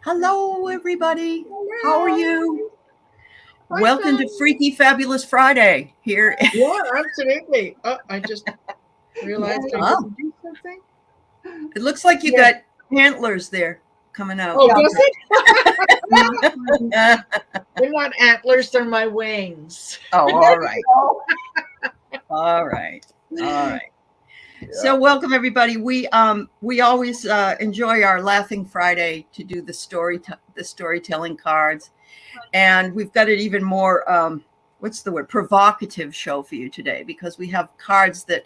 Hello, everybody. How are Hello. you? Hi, Welcome to guys. Freaky Fabulous Friday here. Yeah, absolutely. Oh, I just realized I Oh, didn't do something. it looks like you Yeah. got antlers there coming out. Oh, Yeah. does it? Oh, They're not antlers, they're my wings. all right. Oh, All right. All right. Yeah. So welcome everybody. We always enjoy our Laughing Friday to do the storytelling cards. And we've got an even more provocative show for you today, because we have cards that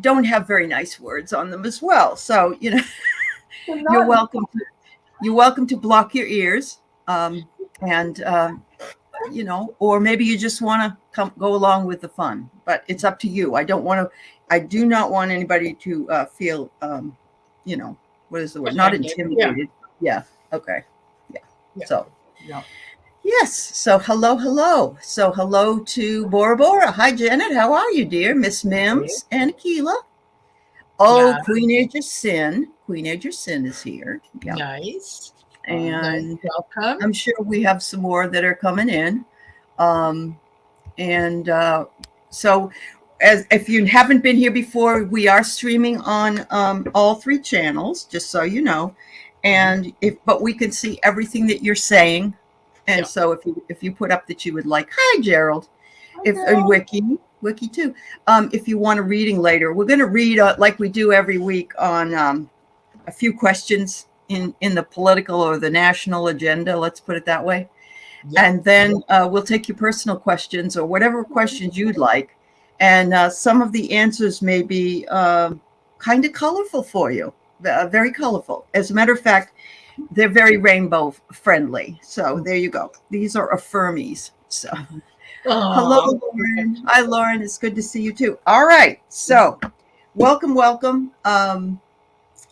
don't have very nice words on them as well. So, you're welcome to block your ears, or maybe you just want to go along with the fun, but it's up to you. I do not want anybody to feel, what is the word? Not Offended. intimidated. Yeah. Okay. Yeah. Yeah. So, yeah. yes. So hello. So hello to Bora Bora. Hi, Janet. How are you, dear? Miss Mims and Keela. Oh, Yeah. Queen Age of Sin. Queen Age of Sin is here. Yeah. Nice. And welcome. I'm sure we have some more that are coming in. So as if you haven't been here before, we are streaming on all three channels, just so you know. And but we can see everything that you're saying. And Yeah. so if you put up that you would like, hi Gerald, and Wiki too. If you want a reading later, we're going to read like we do every week on a few questions in the political or the national agenda. Let's put it that way. Yeah. And then we'll take your personal questions or whatever questions you'd like. And some of the answers may be kind of colorful for you, very colorful. As a matter of fact, they're very rainbow friendly. So there you go. These are affirmies. So hello, Lauren. Hi, Lauren. It's good to see you too. All right. So welcome.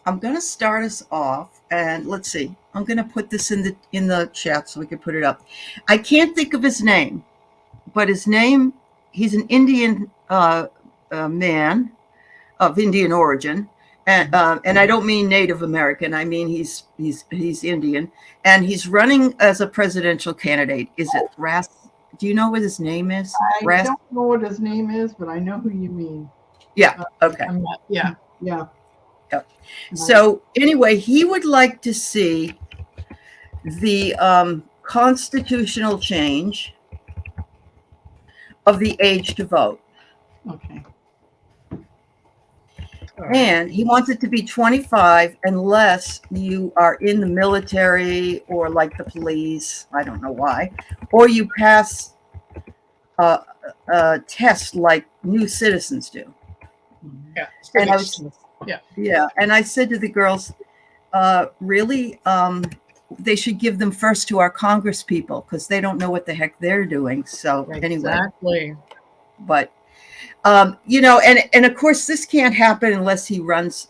I'm going to start us off, and let's see. I'm going to put this in the chat so we can put it up. I can't think of his name, but he's an Indian man of Indian origin. And I don't mean Native American. I mean he's Indian, and he's running as a presidential candidate. Is it Ras? Do you know what his name is? I don't know what his name is, but I know who you mean. Yeah. Okay. Yeah. So anyway, he would like to see the constitutional change of the age to vote. Okay. And he wants it to be 25 unless you are in the military or like the police. I don't know why. Or you pass a test like new citizens do. Yeah. And I said to the girls, really, they should give them first to our Congress people, because they don't know what the heck they're doing. So Exactly. But and of course this can't happen unless he wins,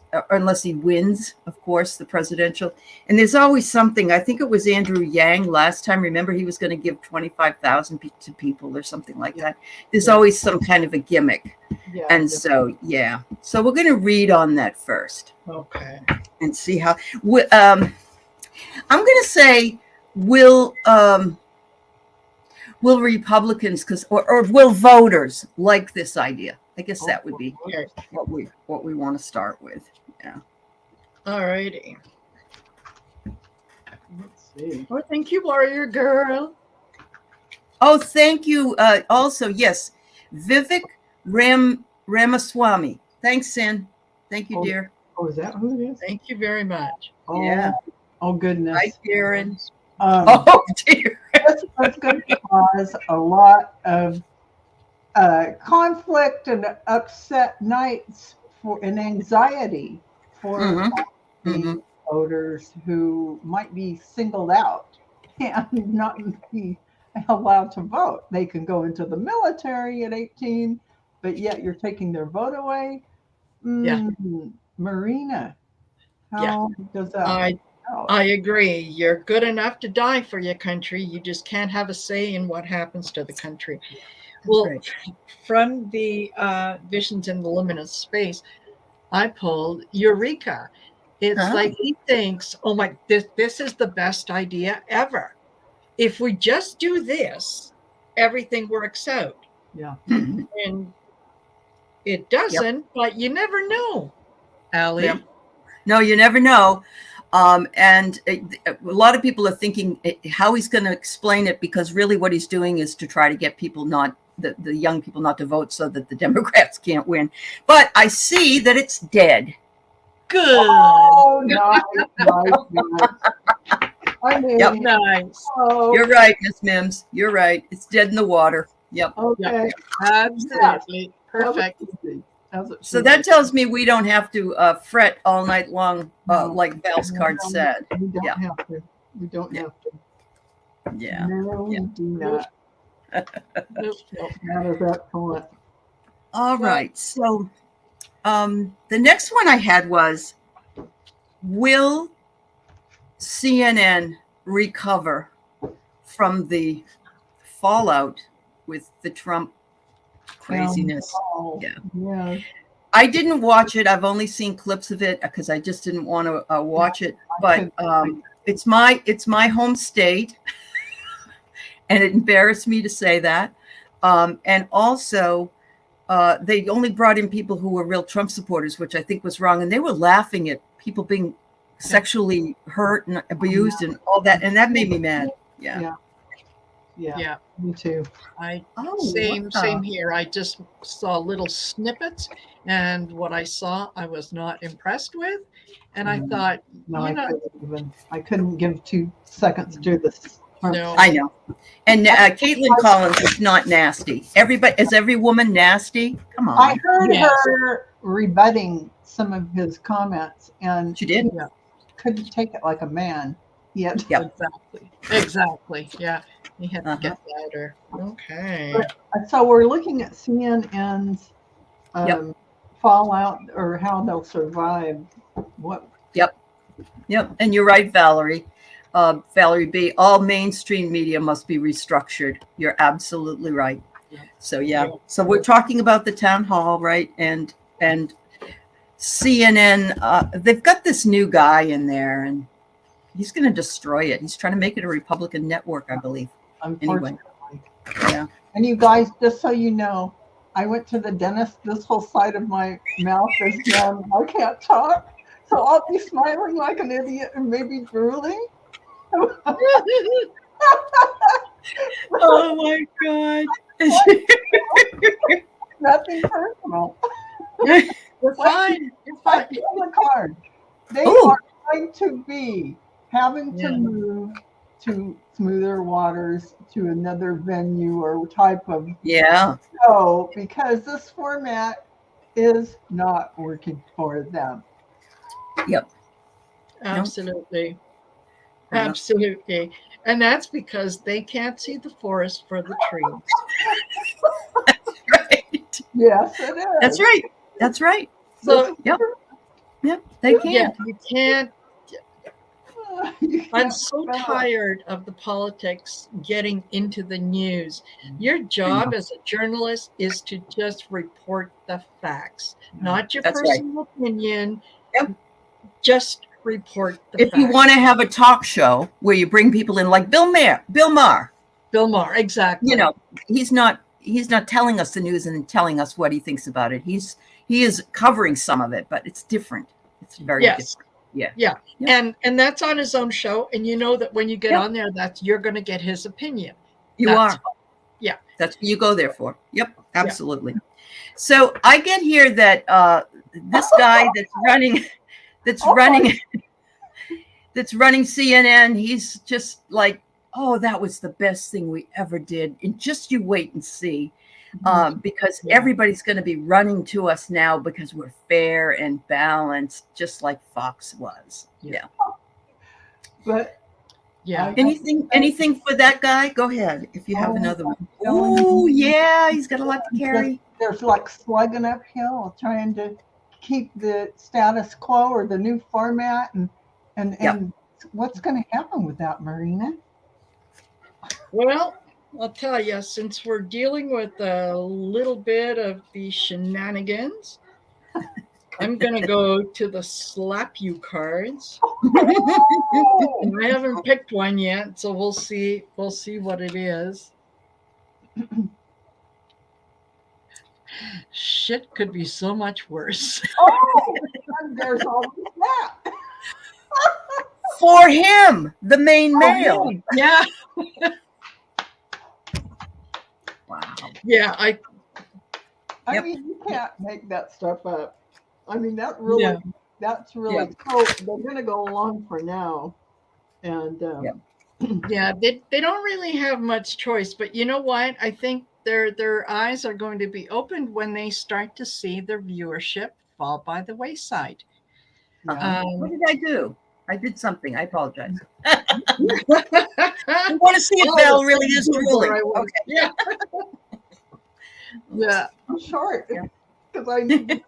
of course, the presidential. And there's always something. I think it was Andrew Yang last time. Remember, he was going to give 25,000 to people or something like that. There's always some kind of a gimmick. Yeah. And so we're going to read on that first. Okay. And see how I'm going to say will Republicans or will voters like this idea? I guess that would be what we want to start with. Yeah. All righty. Let's see. Well, thank you, Warrior Girl. Oh, thank you. Also, yes, Vivek Ramaswamy. Thanks, Sin. Thank you, dear. Oh, is that who it is? Thank you very much. Oh, Yeah. Oh, goodness. Hi, Karen. Oh, dear. That's going to cause a lot of conflict and upset nights and anxiety for the voters who might be singled out and not be allowed to vote. They can go into the military at 18, but yet you're taking their vote away. Marina, how does that? I agree. You're good enough to die for your country. You just can't have a say in what happens to the country. Well, from the Visions in the Luminous Space, I pulled Eureka. It's Oh. like he thinks, oh my, this is the best idea ever. If we just do this, everything works out. Yeah. And it doesn't, but you never know, Allie. Yep. No, you never know. And a lot of people are thinking how he's going to explain it, because really what he's doing is to try to get people the young people not to vote so that the Democrats can't win. But I see that it's dead. Good. Oh, nice. I mean, Yep. Nice. oh, You're right, Miss Mims. You're right. It's dead in the water. Yep. okay. Absolutely. Perfect. So that tells me we don't have to fret all night long, No. like Val's card said. We don't Yeah. have to. We don't have to. Yeah. No, we Yeah. do not. Nope. Not at that point. All right. So the next one I had was, will CNN recover from the fallout with the Trump craziness? Oh, Yeah. yeah. I didn't watch it. I've only seen clips of it because I just didn't want to watch it. But it's my home state, and it embarrassed me to say that. And also, they only brought in people who were real Trump supporters, which I think was wrong. And they were laughing at people being sexually hurt and abused and all that, and that made me mad. Yeah. Yeah. Me too. Same here. I just saw little snippets, and what I saw, I was not impressed with. And I thought, No, you know, I couldn't give 2 seconds to this. no. I know. And Caitlin Collins is not nasty. Is every woman nasty? Come on. I heard Yes. her rebutting some of his comments, and She did? he couldn't take it like a man yet. Yep. Exactly. Yeah. He had to Uh-huh. get louder. Okay. So we're looking at CNN's fallout, or how they'll survive. What? Yep. And you're right, Valerie. Valerie B. All mainstream media must be restructured. You're absolutely right. So So we're talking about the town hall, right? And CNN. They've got this new guy in there, and he's going to destroy it. He's trying to make it a Republican network, I believe. Unfortunately. Yeah. And you guys, just so you know, I went to the dentist. This whole side of my mouth is done. I can't talk. So I'll be smiling like an idiot and maybe drooling. Oh my God. Nothing personal. You're fine. You're fine. On the card. They Ooh. are going to be having to move to smoother waters, to another venue or type of show, because this format is not working for them. Yep. Absolutely. Absolutely. And that's because they can't see the forest for the trees. Right. Yes, it is. That's right. That's right. So, Yep, they can. yeah, you can't. You I'm can't so spell. tired of the politics getting into the news. Your job as a journalist is to just report the facts, not your That's right. personal opinion. Yep. Just report the If facts. you want to have a talk show where you bring people in, like Bill Maher, Bill Maher, exactly. you know, he's not telling us the news and telling us what he thinks about it. He is covering some of it, but it's different. It's very different. Yeah. And that's on his own show. And you know that when you get on there, you're going to get his opinion. You That's are. Yeah. That's what you go there for. Yep, absolutely. So I get here that this guy that's running CNN, he's just like, oh, that was the best thing we ever did. And just you wait and see. Because everybody's going to be running to us now because we're fair and balanced, just like Fox was. Yeah. But anything for that guy? Go ahead if you have another one. Oh yeah, he's got a lot to carry. There's like slugging uphill, trying to keep the status quo or the new format, and what's going to happen with that, Marina? Well, I'll tell you, since we're dealing with a little bit of the shenanigans, I'm going to go to the slap you cards. Oh, I haven't picked one yet, so we'll see. We'll see what it is. Shit could be so much worse. oh, and there's always that. For him, the main male. Yeah. Wow. Yeah. I Yep. mean, you can't make that stuff up. I mean, that's really so they're going to go along for now. And Yeah, they don't really have much choice, but you know what? I think their eyes are going to be opened when they start to see their viewership fall by the wayside. What did I do? I did something. I apologize. I want to see if Val really is drooling. Okay. Yeah. Yeah. I'm short because I need to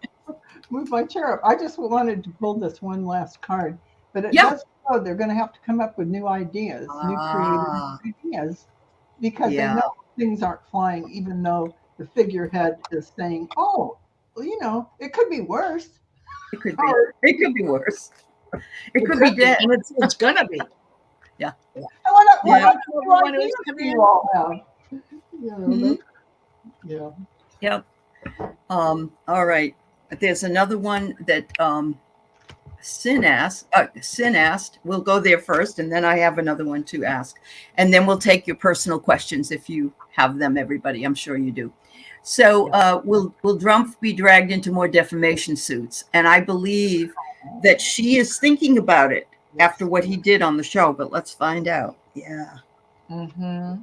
move my chair up. I just wanted to pull this one last card, but it does show they're going to have to come up with new ideas, new creative ideas, because they know things aren't flying, even though the figurehead is saying, "Oh, well, you know, it could be worse. It could be. It could be worse. It could be dead. And it's going to be. Yeah. What Everyone ideas who's come do in. you all have? You know, Yep. All right. There's another one that Sin asked. We'll go there first, and then I have another one to ask. And then we'll take your personal questions if you have them, everybody. I'm sure you do. So will Drumpf be dragged into more defamation suits? And I believe that she is thinking about it after what he did on the show, but let's find out. Yeah. Mm-hmm.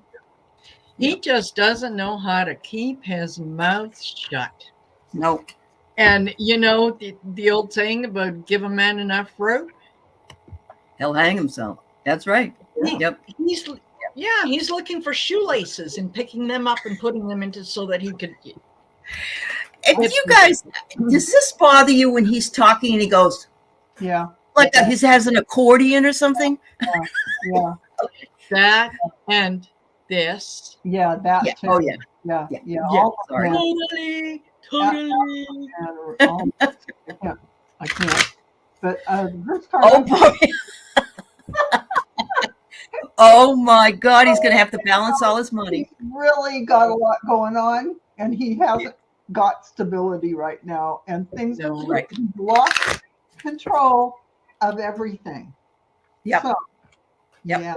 He just doesn't know how to keep his mouth shut. Nope. And you know the old saying about give a man enough rope, He'll hang himself. That's right. Yep. He's looking for shoelaces and picking them up and putting them into so that he could. And you guys, does this bother you when he's talking and he goes, yeah, like he has an accordion or something? yeah, that and this. yeah, that Yeah. too. Oh yeah. Yeah. Yeah. Sorry. Totally. I can't. But the first card. Oh boy. Oh my God, he's going to have to balance all his money. He's really got a lot going on, and he hasn't got stability right now, and things are right. He's lost control of everything. Yep. So, Yep. Yeah.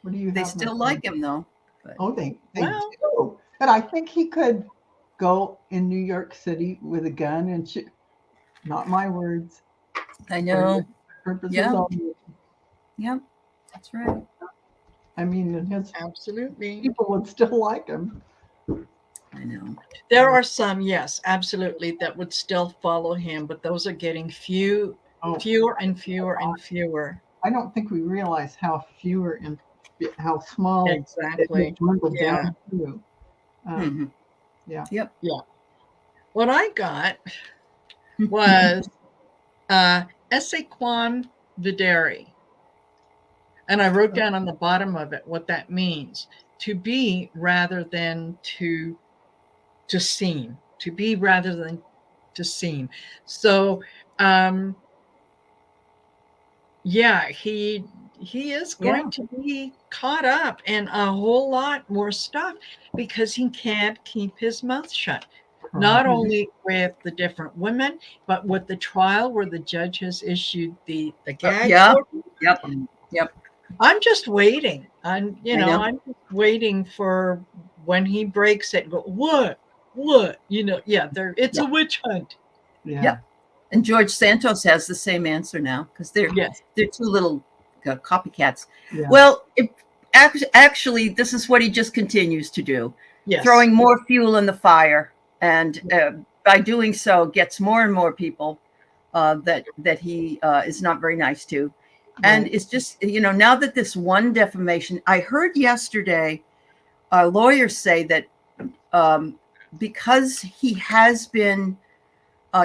What do you? They have still my like him though. But. Oh, they do. But I think he could go in New York City with a gun and shoot. Not my words. I know. Purposes Yeah. only. Yep. That's right. I mean, and his Absolutely. people would still like him. I know. There are some, yes, absolutely, that would still follow him, but those are getting fewer and fewer and fewer. I don't think we realize how fewer and how small Exactly. dwindled down to. Yeah. Yep. Yeah. What I got was Esequam Videri. And I wrote down on the bottom of it what that means. To be rather than to seem. To be rather than to seem. So he is going to be caught up in a whole lot more stuff because he can't keep his mouth shut. Not only with the different women, but with the trial where the judge has issued the gag order. Yep. I'm just waiting. I'm just waiting for when he breaks it. Go, what? It's a witch hunt. Yeah. And George Santos has the same answer now because they're two little copycats. Yeah. Well, actually, this is what he just continues to do, throwing more fuel in the fire, and by doing so, gets more and more people that he is not very nice to. And it's just, now that this one defamation, I heard yesterday lawyers say that because he has been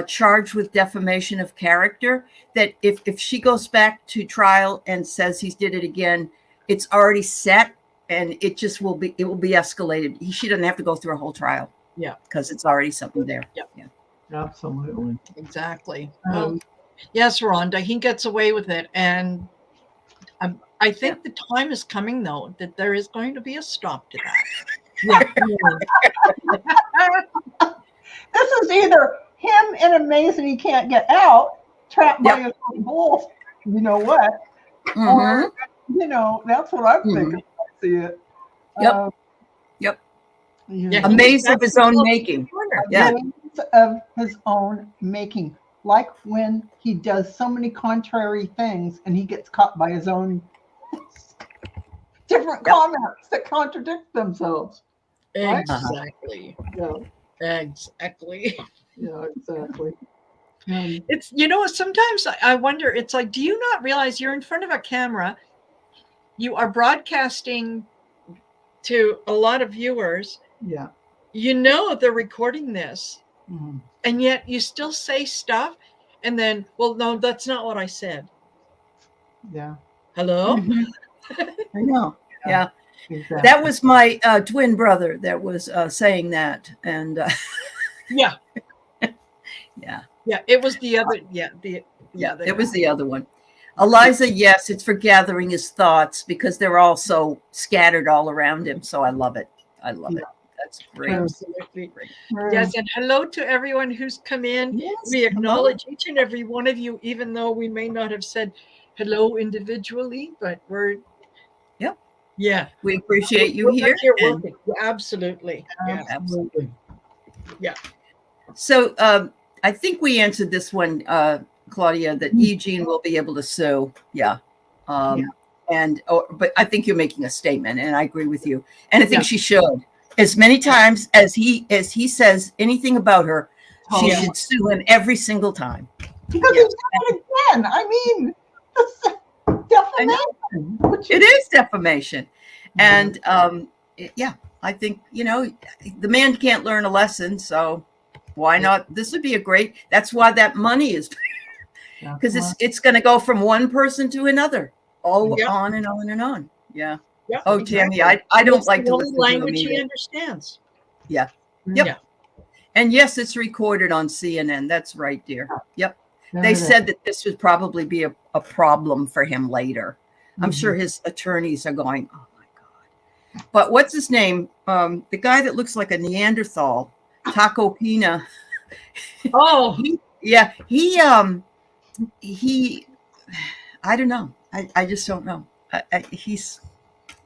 charged with defamation of character, that if she goes back to trial and says he did it again, it's already set and it will be escalated. She doesn't have to go through a whole trial. Yeah. Because it's already something there. Yeah. Absolutely. Exactly. Um, Well, yes, Rhonda, he gets away with it. And I think the time is coming, though, that there is going to be a stop to that. Yeah. This is either him in a maze and he can't get out, trapped by his own bull, you know what? Or, that's what I'm thinking. I see it. Yep. Yep. Yeah, A maze of his own making. Yeah. Maze of his own making. Like when he does so many contrary things and he gets caught by his own different comments that contradict themselves. Right? Exactly. Yeah. Exactly. Yeah, exactly. It's, sometimes I wonder, it's like, do you not realize you're in front of a camera? You are broadcasting to a lot of viewers. Yeah. They're recording this, Mhm. and yet you still say stuff. And then, well, no, that's not what I said. Yeah. Hello? I know. Yeah. Exactly. That was my twin brother that was saying that. And Yeah. yeah. Yeah. It was the other. It was the other one. Eliza, yes, it's for gathering his thoughts because they're all so scattered all around him. So I love it. I love it. That's great. Absolutely great. Yes, and hello to everyone who's come in. Yes, we acknowledge each and every one of you, even though we may not have said hello individually, but we're we appreciate you here. Absolutely. Absolutely. Yeah. So I think we answered this one, Claudia, that Eugene will be able to sue. Yeah. But I think you're making a statement, and I agree with you. And I think she should. As many times as he says anything about her, she should sue him every single time. Because he's done it again. I mean, defamation. It is defamation. And I think, the man can't learn a lesson. So why not? This would be that's why that money is, because it's going to go from one person to another, on and on and on. Yeah. Yeah. Oh, exactly. Tammy, I don't like to listen language to him he understands. Yeah. Yep. Yeah. And yes, it's recorded on CNN. That's right, dear. Yep. They said that this would probably be a problem for him later. I'm sure his attorneys are going, oh my God. But what's his name? The guy that looks like a Neanderthal, Taco Pina. Oh, he I don't know. I just don't know.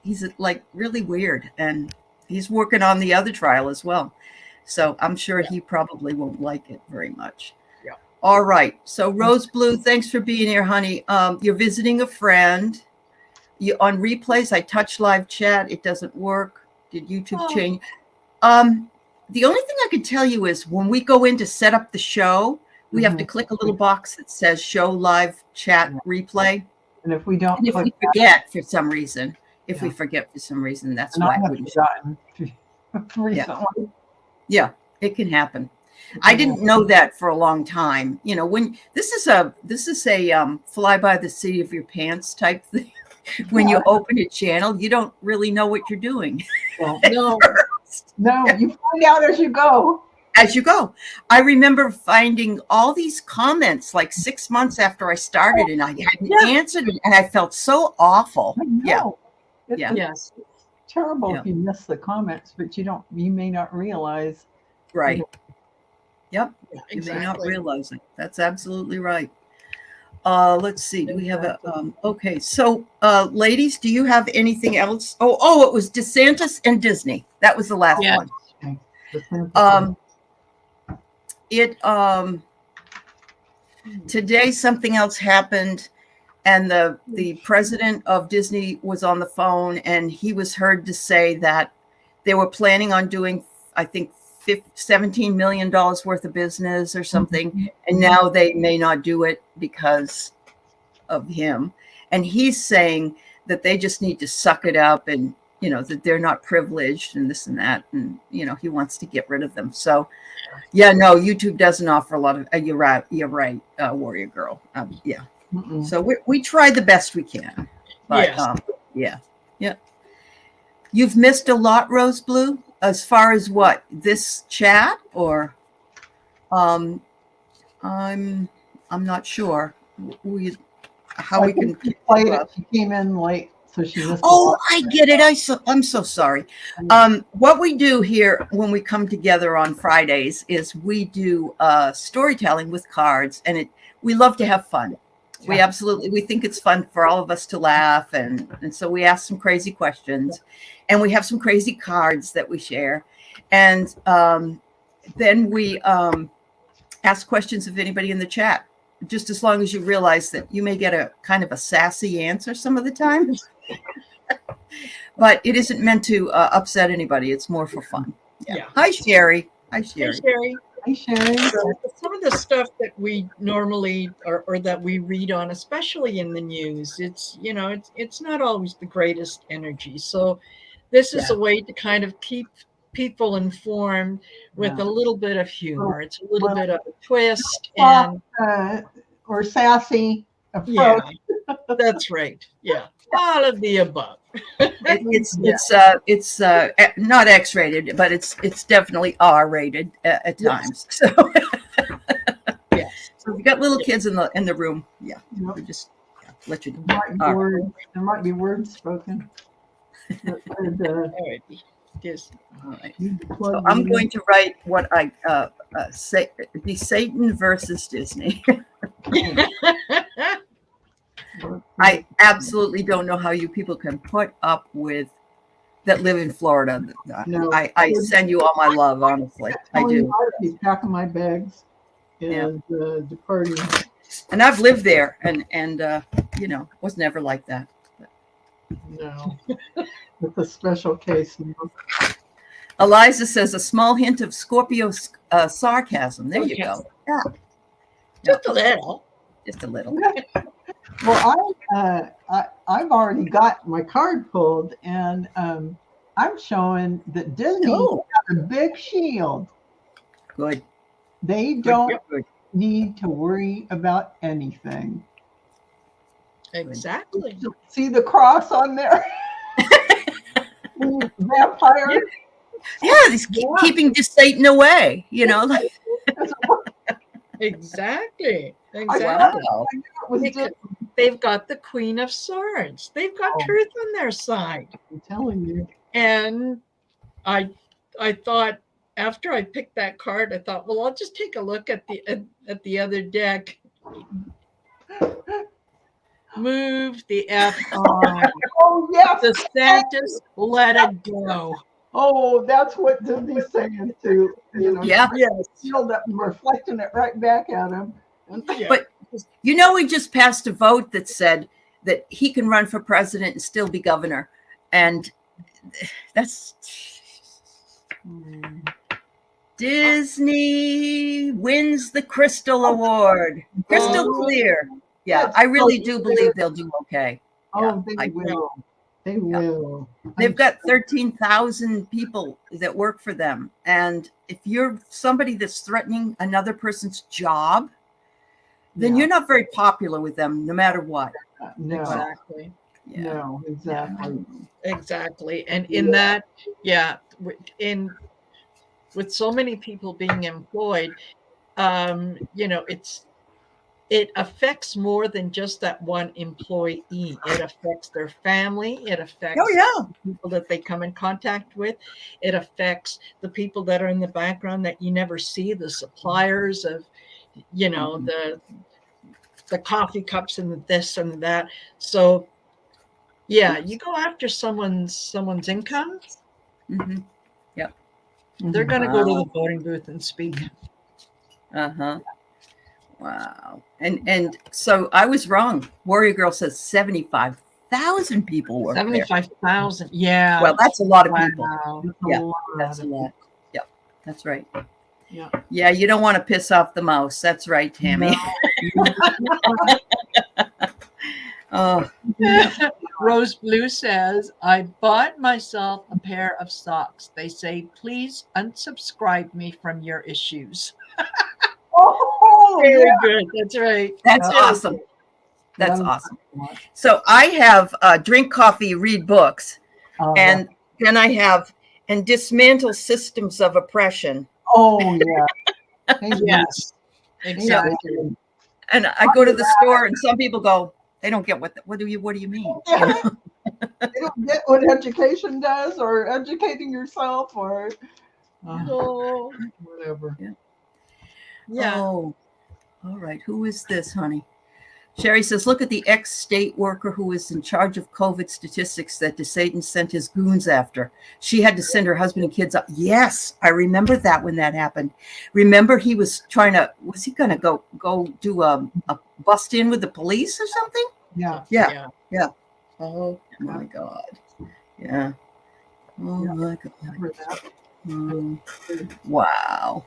He's like really weird, and he's working on the other trial as well. So I'm sure he probably won't like it very much. Yeah. All right. So Rose Blue, thanks for being here, honey. You're visiting a friend. You on replays. I touch live chat. It doesn't work. Did YouTube change? The only thing I can tell you is when we go in to set up the show, we have to click a little box that says show live chat replay. And if we don't, and if we forget for some reason, that's why I wouldn't. Recently. Yeah, it can happen. I didn't know that for a long time. When this is a fly by the seat of your pants type thing. When you open a channel, you don't really know what you're doing. No, you find out as you go. I remember finding all these comments like 6 months after I started, and I hadn't answered it, and I felt so awful. It's terrible if you miss the comments, but you may not realize. Right. Yep. Exactly. You may not realize it. That's absolutely right. Let's see. Do we have okay. So, ladies, do you have anything else? Oh, it was DeSantis and Disney. That was the last one. Today something else happened, and the president of Disney was on the phone, and he was heard to say that they were planning on doing, I think, $17 million worth of business or something, and now they may not do it because of him. And he's saying that they just need to suck it up, and that they're not privileged and this and that, and he wants to get rid of them. So YouTube doesn't offer a lot of you're right, Warrior Girl. So we try the best we can, but you've missed a lot, Rose Blue, as far as what, this chat or I'm not sure how I we think can. she played it. She came in late, so she missed. Oh, I get it. I'm so sorry. What we do here when we come together on Fridays is we do storytelling with cards, and we love to have fun. We think it's fun for all of us to laugh, and so we ask some crazy questions, and we have some crazy cards that we share, and then we ask questions of anybody in the chat, just as long as you realize that you may get a kind of a sassy answer some of the time. But it isn't meant to upset anybody. It's more for fun. Yeah. Hi, Sherry. Hi, Hey, Sherry. Sherry. Hi, Sherry. So some of the stuff that we normally or that we read on, especially in the news, it's it's not always the greatest energy. So this is a way to kind of keep people informed with a little bit of humor. It's a little bit of a twist, and or sassy approach. yeah, that's right. Yeah, all of the above. It's not X-rated, but it's definitely R-rated at times. So, Yes. so if you got little kids in the room, we just let you. There might be words spoken. All right. Yes. All right. So I'm going to write what I say: the Satan versus Disney. I absolutely don't know how you people can put up with that live in Florida. No. I send you all my love, honestly. I do. I'll be packing my bags and departing. And I've lived there, and was never like that. No. It's a special case. Eliza says a small hint of Scorpio sarcasm. There you go. Yeah. Just a little. Just a little. Well, I've already got my card pulled, and I'm showing that Disney has a big shield. Good. They don't need to worry about anything. Exactly. See the cross on there? Vampire. Yeah, he's keeping just Satan away, Exactly. Wow. They've got the Queen of Swords. They've got truth on their side. I'm telling you. And I thought, after I picked that card, I thought, well, I'll just take a look at the other deck. Move the F on. Oh yes. The DeSantis, let it go. Oh, that's what Disney's saying too. Yeah. Shield up and reflecting it right back at him. Yeah. But we just passed a vote that said that he can run for president and still be governor, and that's Disney wins the Crystal Award. Crystal clear. Yeah, I really do believe they'll do okay. Oh, they will. They will. They've got 13,000 people that work for them. And if you're somebody that's threatening another person's job, then you're not very popular with them, no matter what. No. Exactly. Yeah. No, exactly. Exactly. And in that, with so many people being employed, it affects more than just that one employee. It affects their family. It affects the people that they come in contact with. It affects the people that are in the background that you never see, the suppliers of, the coffee cups and the this and that. So, you go after someone's income. Mm-hmm. Yep. They're going to go to the voting booth and speak. Uh-huh. Wow. And so I was wrong. Warrior Girl says 75,000 people work 75,000. Yeah. Well, that's a lot of people. Wow. That's a lot. Yeah, that's right. Yeah. Yeah, you don't want to piss off the mouse. That's right, Tammy. Oh. Rose Blue says, I bought myself a pair of socks. They say, please unsubscribe me from your issues. Very good. That's right. That's awesome. That's awesome. So I have drink coffee, read books. And then I have and dismantle systems of oppression. Oh, yeah. Yes, exactly. And I go to the store and some people go, they don't get what do you mean? Yeah. You know? They don't get what education does, or educating yourself, or Oh, whatever. yeah. Oh, all right. Who is this, honey? Sherry says, look at the ex-state worker who was in charge of COVID statistics that DeSatan sent his goons after. She had to send her husband and kids up. Yes, I remember that when that happened. Remember he was was he going to go do a bust in with the police or something? Yeah. Yeah. Oh, my God. Yeah. Oh, my God. Remember that. Wow.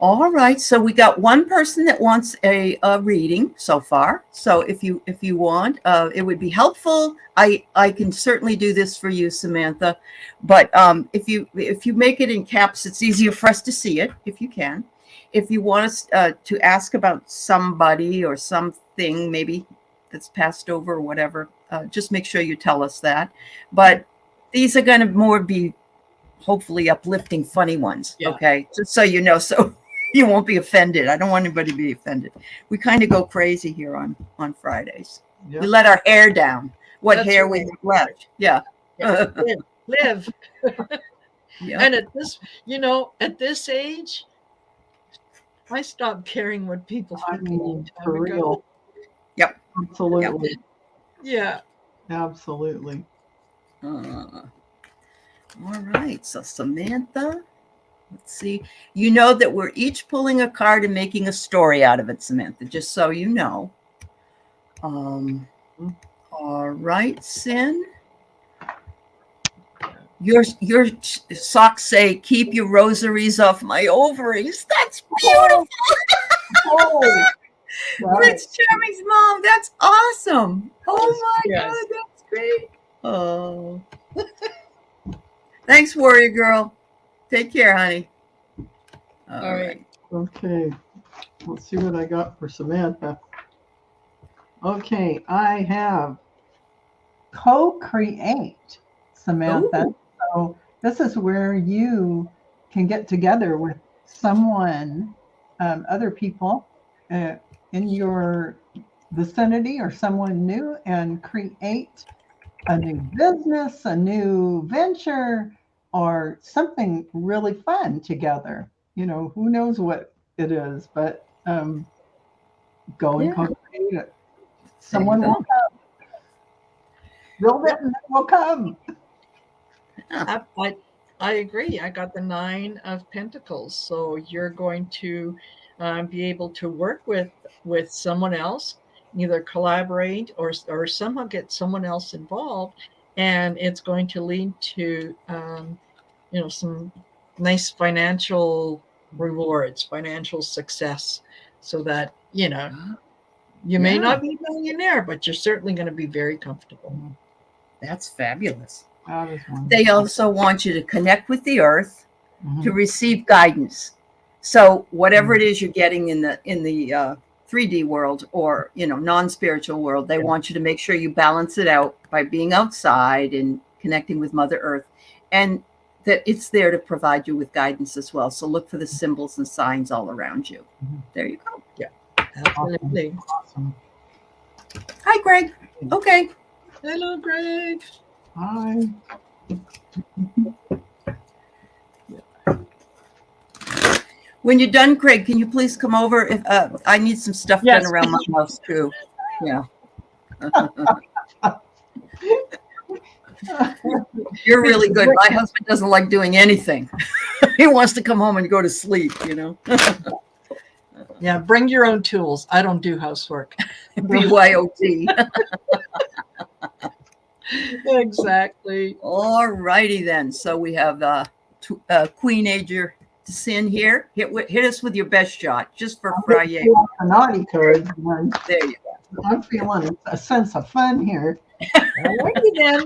All right, so we got one person that wants a reading so far. So if you want, it would be helpful. I can certainly do this for you, Samantha. But if you make it in caps, it's easier for us to see it if you can. If you want us to ask about somebody or something maybe that's passed over or whatever, just make sure you tell us that. But these are going to more be hopefully uplifting, funny ones. Yeah. Okay, just so you know. So. You won't be offended. I don't want anybody to be offended. We kind of go crazy here on Fridays. Yep. We let our hair down. What That's hair right. we have left. Yeah. Live. Yeah. And at this age, I stopped caring what people I think a long mean, time for ago. real. Yep. Absolutely. Yeah. Absolutely. All right. So Samantha, let's see. You know that we're each pulling a card and making a story out of it, Samantha, just so you know. All right, Sin. Your socks say, keep your rosaries off my ovaries. That's beautiful. Oh, Prince Charming's mom. That's awesome. Oh my Yes. God, that's great. Oh. Thanks, Warrior Girl. Take care, honey. All right. okay. Let's see what I got for Samantha. Okay, I have co-create, Samantha. Ooh. So this is where you can get together with someone, other people in your vicinity or someone new, and create a new business, a new venture, or something really fun together. You know, who knows what it is, but go and co-create it. Someone will come. Build it and then will come. I agree. I got the 9 of Pentacles. So you're going to be able to work with someone else, either collaborate or somehow get someone else involved, and it's going to lead to some nice financial rewards, financial success, so that you may not be a millionaire, but you're certainly going to be very comfortable. That's fabulous. That is wonderful. They also want you to connect with the earth to receive guidance. So whatever it is you're getting in the 3D world or non-spiritual world, they want you to make sure you balance it out by being outside and connecting with Mother Earth, and that it's there to provide you with guidance as well. So look for the symbols and signs all around you. There you go. Yeah, absolutely. Awesome. Hi, Greg. Okay. Hello, Greg. Hi. When you're done, Craig, can you please come over? If I need some stuff done around my house too. Yeah. You're really good. My husband doesn't like doing anything. He wants to come home and go to sleep, Yeah, bring your own tools. I don't do housework. BYOT. Exactly. All righty then. So we have Queen Ager Sin here. Hit us with your best shot, just for Friday. A naughty card. There you go. I'm feeling a sense of fun here. Alrighty then.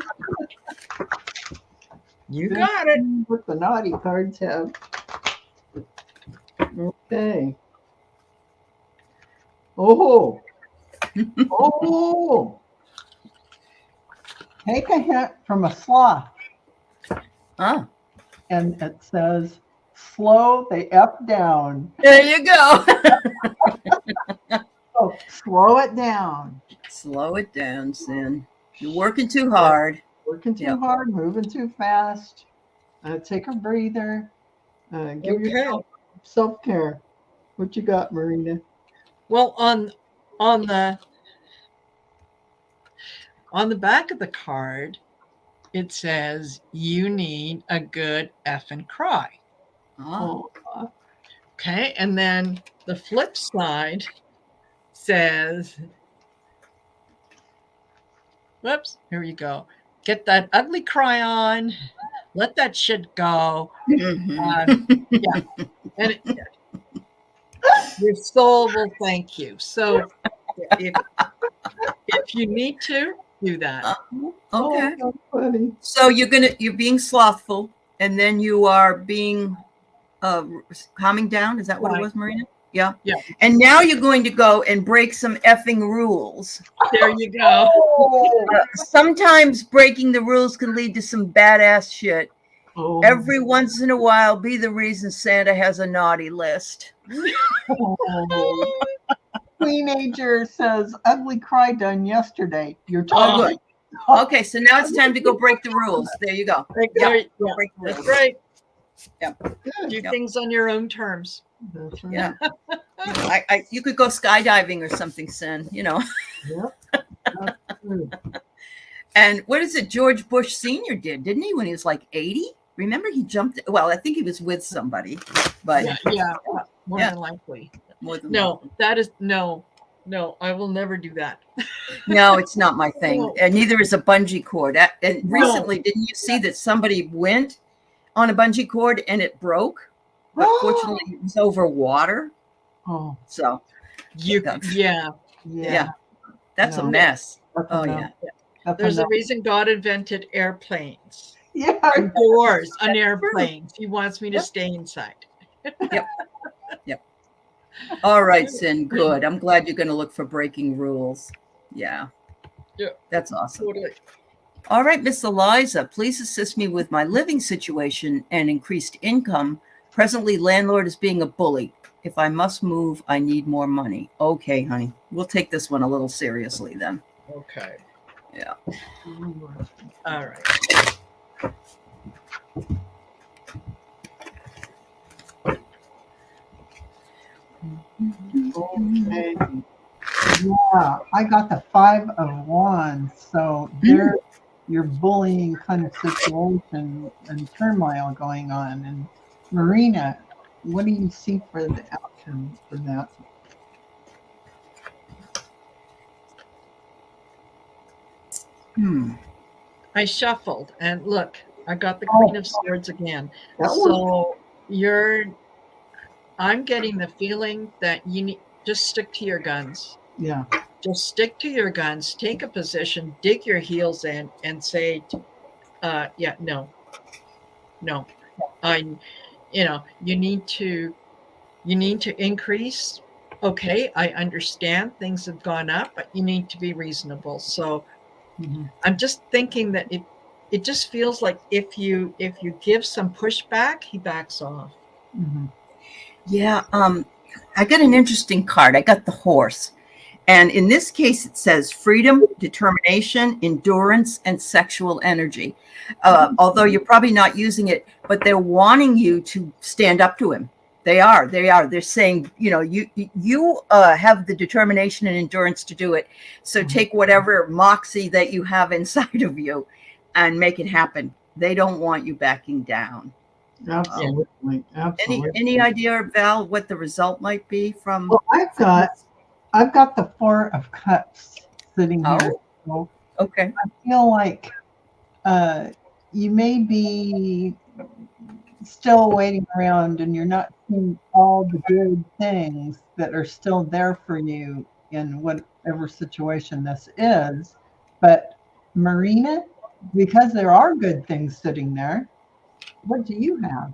You got it. What the naughty cards have. Okay. Oh. Oh. Take a hint from a sloth. Ah. And it says, slow the F down. There you go. Oh, slow it down. Slow it down, Sin. You're working too hard. Working too Yep. hard, moving too fast. Take a breather. Give Okay. yourself self-care. What you got, Marina? Well, on the back of the card, it says you need a good effing cry. Oh. Okay, and then the flip side says, whoops, here you go. Get that ugly cry on. Let that shit go. Mhm. Yeah, and your soul will thank you. So if you need to, do that. Okay. Oh, that's funny. So you're being slothful, and then you are being calming down. Is that what it was, Marina? Yeah. Yeah. And now you're going to go and break some effing rules. There you go. Sometimes breaking the rules can lead to some badass shit. Oh. Every once in a while, be the reason Santa has a naughty list. Oh. Teenager says, ugly cry done yesterday. You're Oh, talking. good. Okay, so now it's time to go break the rules. There you go. Right Yeah, there, go yeah, break the that's rules. right. Yep. Do Yep. things on your own terms. That's right. Yeah. You could go skydiving or something, Sin, you know. Yep. That's true. And what is it George Bush Sr. did, didn't he, when he was like 80? Remember he jumped, well, I think he was with somebody, but Yeah, more Yeah. than likely. more than No, likely. that is no, I will never do that. No, it's not my thing. No. And neither is a bungee cord. And recently, didn't you see that somebody went on a bungee cord and it broke? But fortunately, it was over water. Oh, So You, Yeah. yeah. That's No. a mess. That's Oh, enough. yeah. That's There's a enough. reason God invented airplanes Yeah. and doors on airplanes. He wants me to Yep. stay inside. All right, Sin. Good. I'm glad you're going to look for breaking rules. Yeah. Yeah. That's awesome. Totally. All right, Miss Eliza, please assist me with my living situation and increased income. Presently, landlord is being a bully. If I must move, I need more money. Okay, honey. We'll take this one a little seriously then. Okay. Yeah. All right. Okay. Yeah, I got the 5 of Wands. So there's your bullying kind of situation and turmoil going on. And Marina, what do you see for the outcome for that? I shuffled and look, I got the Queen of Swords again. So I'm getting the feeling that you need just stick to your guns. Yeah. Just stick to your guns, take a position, dig your heels in and say, no. You need to increase. Okay, I understand things have gone up, but you need to be reasonable. So I'm just thinking that it just feels like if you give some pushback, he backs off. Yeah. I got an interesting card. I got the horse. And in this case, it says freedom, determination, endurance, and sexual energy. Although you're probably not using it, but they're wanting you to stand up to him. They are. They're saying, you have the determination and endurance to do it. So take whatever moxie that you have inside of you and make it happen. They don't want you backing down. Absolutely. Absolutely. Any idea, Val, what the result might be from? Well, I've got the 4 of Cups sitting here. So Okay. I feel like you may be still waiting around and you're not seeing all the good things that are still there for you in whatever situation this is. But Marina, because there are good things sitting there, what do you have?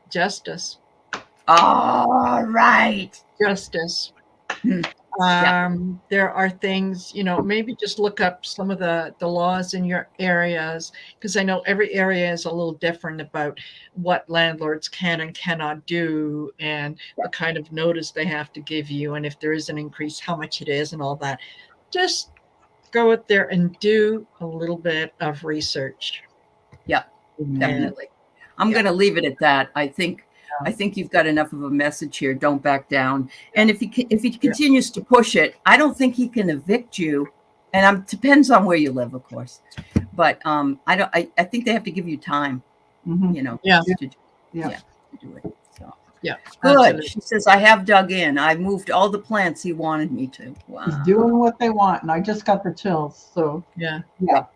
Justice. All right. Justice. There are things, maybe just look up some of the laws in your areas, because I know every area is a little different about what landlords can and cannot do, and the kind of notice they have to give you, and if there is an increase, how much it is, and all that. Just go out there and do a little bit of research. Yeah, definitely. I'm going to leave it at that. I think you've got enough of a message here. Don't back down. And if he continues to push it, I don't think he can evict you. And depends on where you live, of course. But I think they have to give you time. To do it. So yeah, good. absolutely. She says, I have dug in. I moved all the plants he wanted me to. Wow. He's doing what they want, and I just got the chills. So yeah. Yep.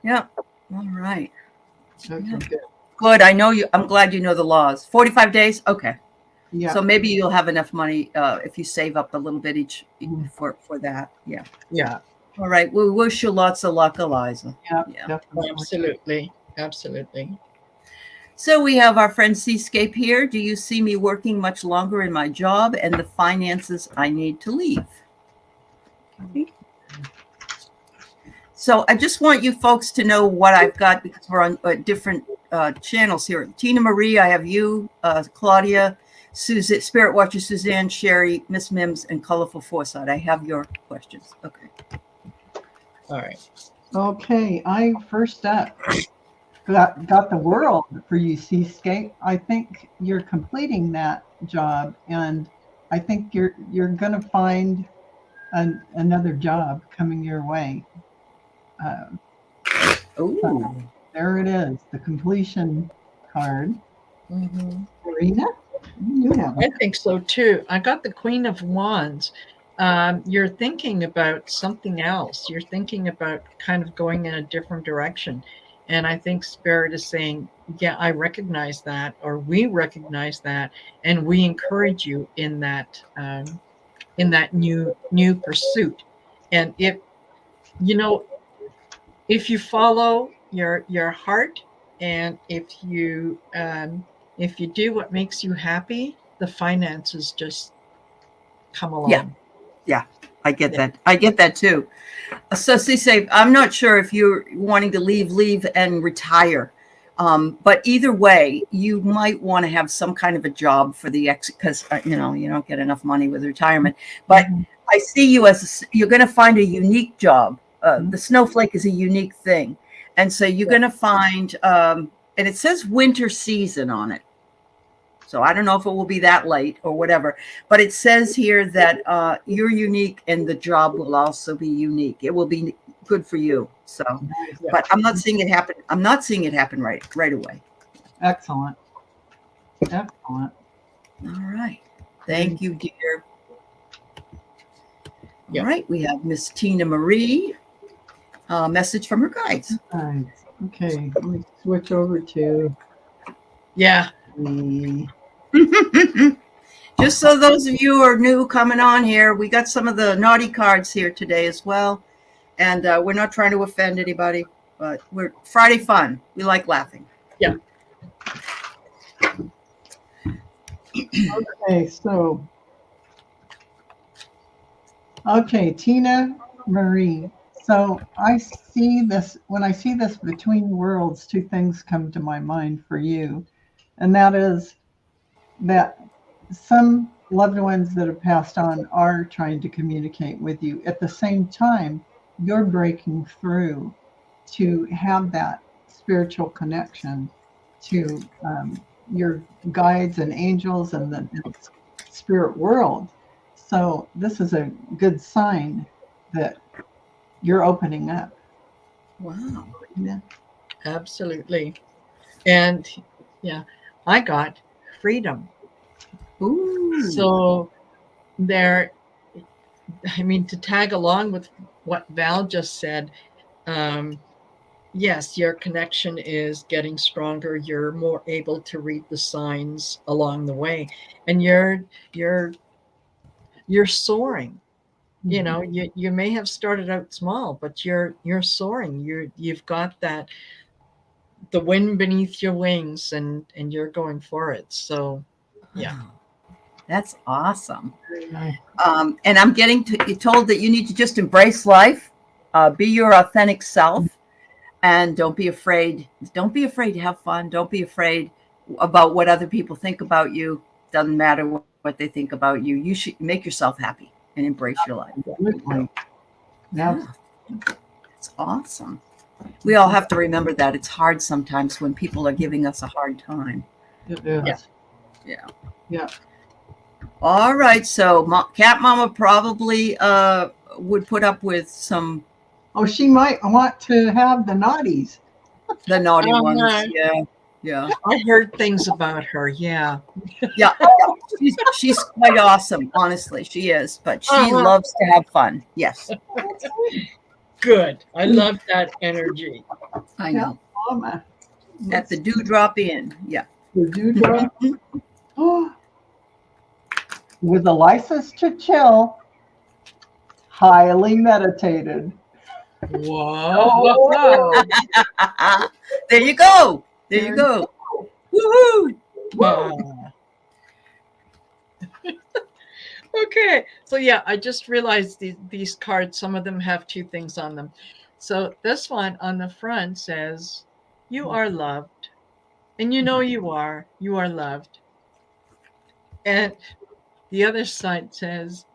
Yeah. All right. Okay, good. Good. I know you. I'm glad you know the laws. 45 days. Okay. Yeah. So maybe you'll have enough money if you save up a little bit each for that. Yeah. Yeah. All right. We wish you lots of luck, Eliza. Yeah. Definitely. Absolutely. So we have our friend Seascape here. Do you see me working much longer in my job and the finances I need to leave? Okay. So I just want you folks to know what I've got, because we're on different channels here. Tina Marie, I have you, Claudia, Suzanne, Spirit Watcher Suzanne, Sherry, Miss Mims, and Colorful Foresight. I have your questions. Okay. All right. Okay, I first up got the world for you, Seascape. I think you're completing that job, and I think you're going to find another job coming your way. There it is, the completion card. Marina, you have I think so too. I got the Queen of Wands. You're thinking about something else. You're thinking about kind of going in a different direction. And I think Spirit is saying, yeah, I recognize that, or we recognize that, and we encourage you in that new pursuit. And if you follow your heart, and if you do what makes you happy, the finances just come along. Yeah, I get that. I get that too. So Seascape, I'm not sure if you're wanting to leave and retire. But either way, you might want to have some kind of a job for the exit, because you don't get enough money with retirement. But I see you as you're going to find a unique job. The snowflake is a unique thing, and so you're going to find. And it says winter season on it, so I don't know if it will be that late or whatever. But it says here that you're unique, and the job will also be unique. It will be good for you. So, but I'm not seeing it happen. I'm not seeing it happen right away. Excellent. All right. Thank you, dear. All right. We have Miss Tina Marie. Message from her guides. Okay. Let me switch over to the. Just so those of you who are new coming on here, we got some of the naughty cards here today as well. And we're not trying to offend anybody, but we're Friday fun. We like laughing. Yeah. Okay, so. Okay, Tina Marie. So I see this, when I see this between worlds, two things come to my mind for you. And that is that some loved ones that have passed on are trying to communicate with you. At the same time, you're breaking through to have that spiritual connection to your guides and angels and the spirit world. So this is a good sign that you're opening up. Wow. Yeah. Absolutely. And I got freedom. Ooh. So to tag along with what Val just said, yes, your connection is getting stronger. You're more able to read the signs along the way, and you're soaring. You may have started out small, but you're soaring. You've got the wind beneath your wings, and you're going for it. So yeah. That's awesome. Very nice. And I'm getting told that you need to just embrace life, be your authentic self, and don't be afraid. Don't be afraid to have fun. Don't be afraid about what other people think about you. Doesn't matter what they think about you. You should make yourself happy and embrace your life. Absolutely. Yeah, it's awesome. We all have to remember that it's hard sometimes when people are giving us a hard time. It is. Yeah. Yeah. Yeah. All right. So Cat Mama probably would put up with some Oh, she might want to have the naughties. the naughty ones. Uh-huh. Yeah. Yeah. I heard things about her. Yeah. Yeah. She's quite awesome. Honestly, she is. But she Uh-huh. loves to have fun. Yes. Good. I love that energy. I know. Mama. At the Dewdrop Inn. Yeah. The dewdrop. With a license to chill, highly meditated. Whoa. There you go. There you go. Woohoo! Okay, so yeah, I just realized these cards, some of them have two things on them. So this one on the front says, you are loved. And you know you are loved. And the other side says,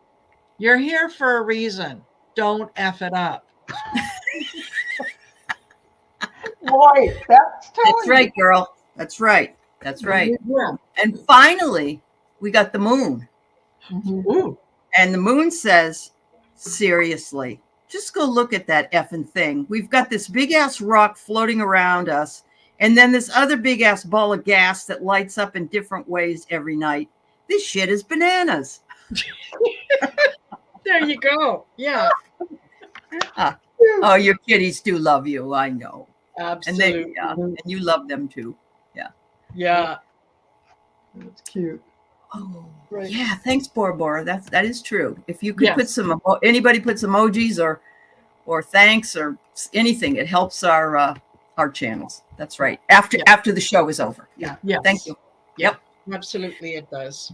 you're here for a reason. Don't F it up. Boy, that's That's right, girl. That's right. That's right. Yeah. And finally, we got the moon. Ooh. And the moon says, seriously, just go look at that effing thing. We've got this big ass rock floating around us, and then this other big ass ball of gas that lights up in different ways every night. This shit is bananas. There you go. Yeah. Oh, your kitties do love you. I know. Absolutely. And you love them too. Yeah. That's cute. Oh, Right. yeah. Thanks, Bora Bora. That is true. If you could Yes. put some, anybody puts emojis or thanks or anything, it helps our channels. That's right. After the show is over. Yeah. Yes. Thank you. Yep. Absolutely, it does.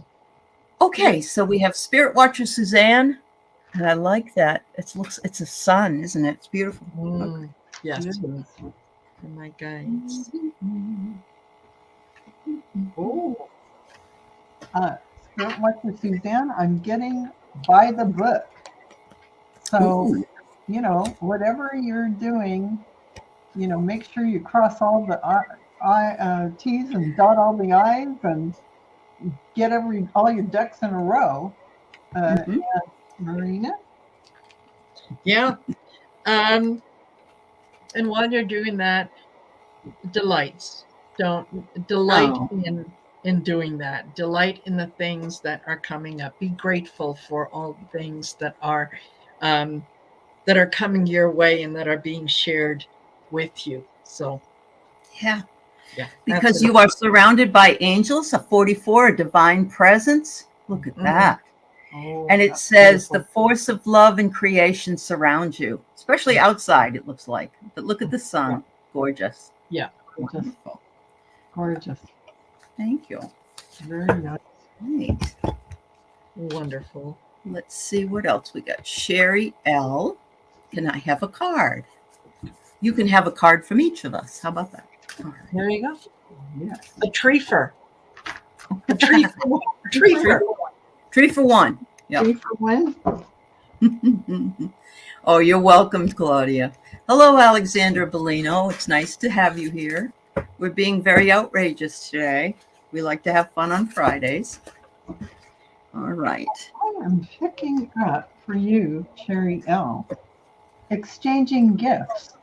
Okay, so we have Spirit Watcher Suzanne, and I like that. It's a sun, isn't it? It's beautiful. Yes. It is. For my guides. Oh. Spirit Watcher Suzanne, I'm getting by the book. So, Ooh. Whatever you're doing, make sure you cross all the T's and dot all the I's and get all your ducks in a row. And Marina? Yeah. And while you're doing that, delight in doing that. Delight in the things that are coming up. Be grateful for all the things that are coming your way and that are being shared with you. So Yeah. yeah. Because you are surrounded by angels, a 44, a divine presence. Look at that. Oh, And it that's says beautiful. the force of love and creation surrounds you, especially outside, it looks like. But look at the sun. Yeah. Gorgeous. Gorgeous. Wonderful. Gorgeous. Thank you. Very nice. Thanks. Wonderful. Let's see what else we got. Sherry L. Can I have a card? You can have a card from each of us. How about that? All right. There you go. Yes. A treefer. A treefer. Tree for one. Yeah. 3 for 1. Oh, you're welcome, Claudia. Hello, Alexandra Bellino. It's nice to have you here. We're being very outrageous today. We like to have fun on Fridays. All right. I am picking up for you, Sherry L, exchanging gifts.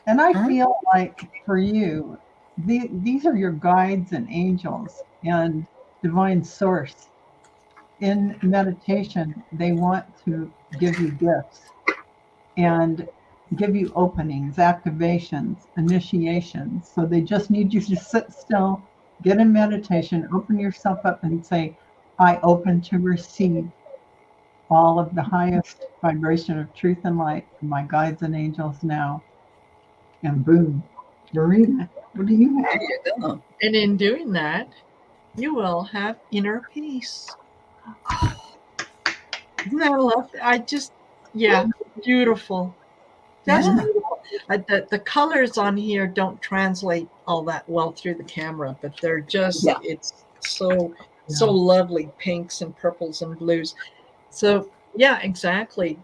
And I feel like for you, these are your guides and angels and divine source. In meditation, they want to give you gifts and give you openings, activations, initiations. So they just need you to sit still, get in meditation, open yourself up and say, I open to receive all of the highest vibration of truth and light from my guides and angels now. And boom. Marina, what do you have? There you go. And in doing that, you will have inner peace. Isn't that lovely? Yeah, beautiful. Just Yeah. beautiful. The colors on here don't translate all that well through the camera, but they're just, Yeah. it's so lovely, pinks and purples and blues. So yeah, exactly.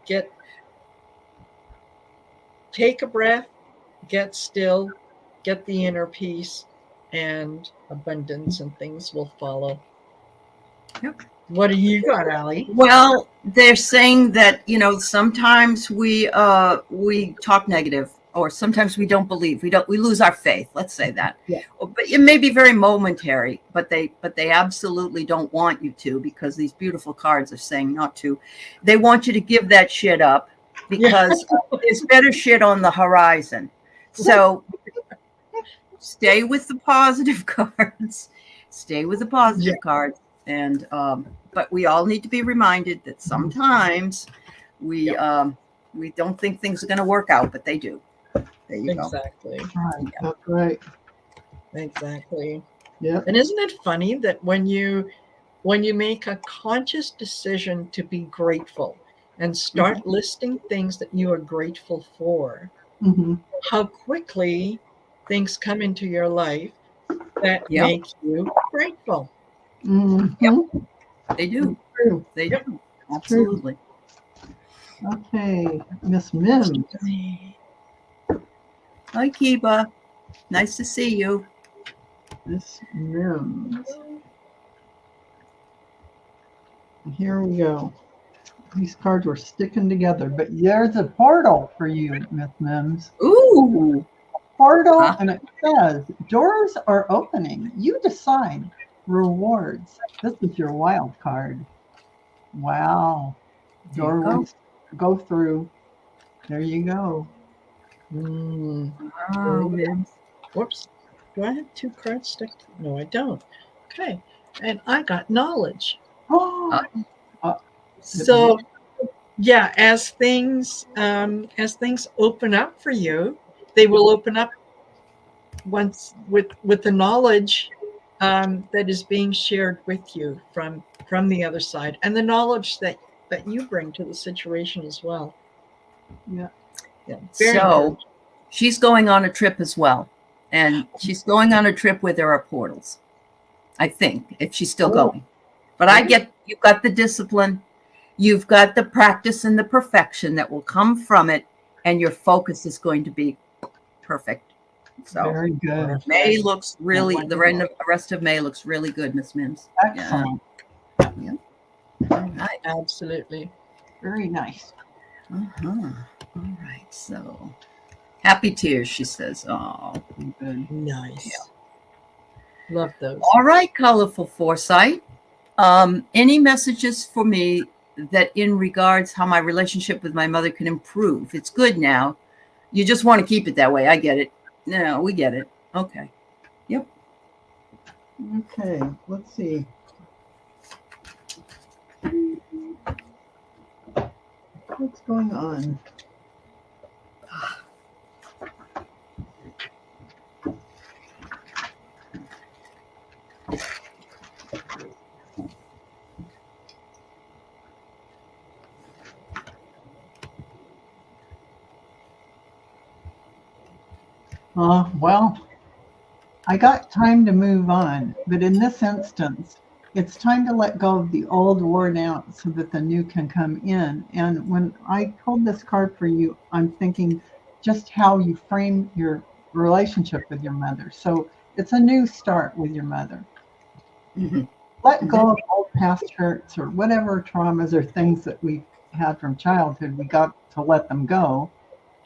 Take a breath, get still, get the inner peace, and abundance and things will follow. Yep. What do you got, Allie? Well, they're saying that, sometimes we talk negative, or sometimes we don't believe. We lose our faith. Let's say that. Yeah. But it may be very momentary, but they absolutely don't want you to, because these beautiful cards are saying not to. They want you to give that shit up, because there's better shit on the horizon. So stay with the positive cards. Stay with the positive cards. And but we all need to be reminded that sometimes we don't think things are going to work out, but they do. There you go. Exactly. Right. That's right. Exactly. Yeah. And isn't it funny that when you make a conscious decision to be grateful and start listing things that you are grateful for, how quickly things come into your life that make you grateful. Yep. They do. True. They do. Absolutely. Okay, Miss Mims. Hi, Kiba. Nice to see you. Miss Mims. Here we go. These cards were sticking together, but there's a portal for you, Miss Mims. Ooh. Portal, and it says, doors are opening. You decide. Rewards. This is your wild card. Wow. Doorways go through. There you go. Whoops. Do I have two cards stuck? No, I don't. Okay. And I got knowledge. So yeah, as things open up for you, they will open up once with the knowledge that is being shared with you from the other side, and the knowledge that you bring to the situation as well. Yeah. So she's going on a trip as well, and she's going on a trip where there are portals, I think, if she's still going. But I get, you've got the discipline, you've got the practice and the perfection that will come from it, and your focus is going to be perfect. So very good. May looks really, the rest of May looks really good, Miss Mims. Excellent. Yeah. All right. Absolutely. Very nice. All right. So happy tears, she says. Oh, good. Nice. Love those. All right, colorful foresight. Any messages for me that in regards how my relationship with my mother can improve? It's good now. You just want to keep it that way. I get it. No, we get it. Okay. Yep. Okay. Let's see. What's going on? Well, I got time to move on, but in this instance, it's time to let go of the old worn out so that the new can come in. And when I pulled this card for you, I'm thinking just how you frame your relationship with your mother. So it's a new start with your mother. Let go of old past hurts or whatever traumas or things that we had from childhood. We got to let them go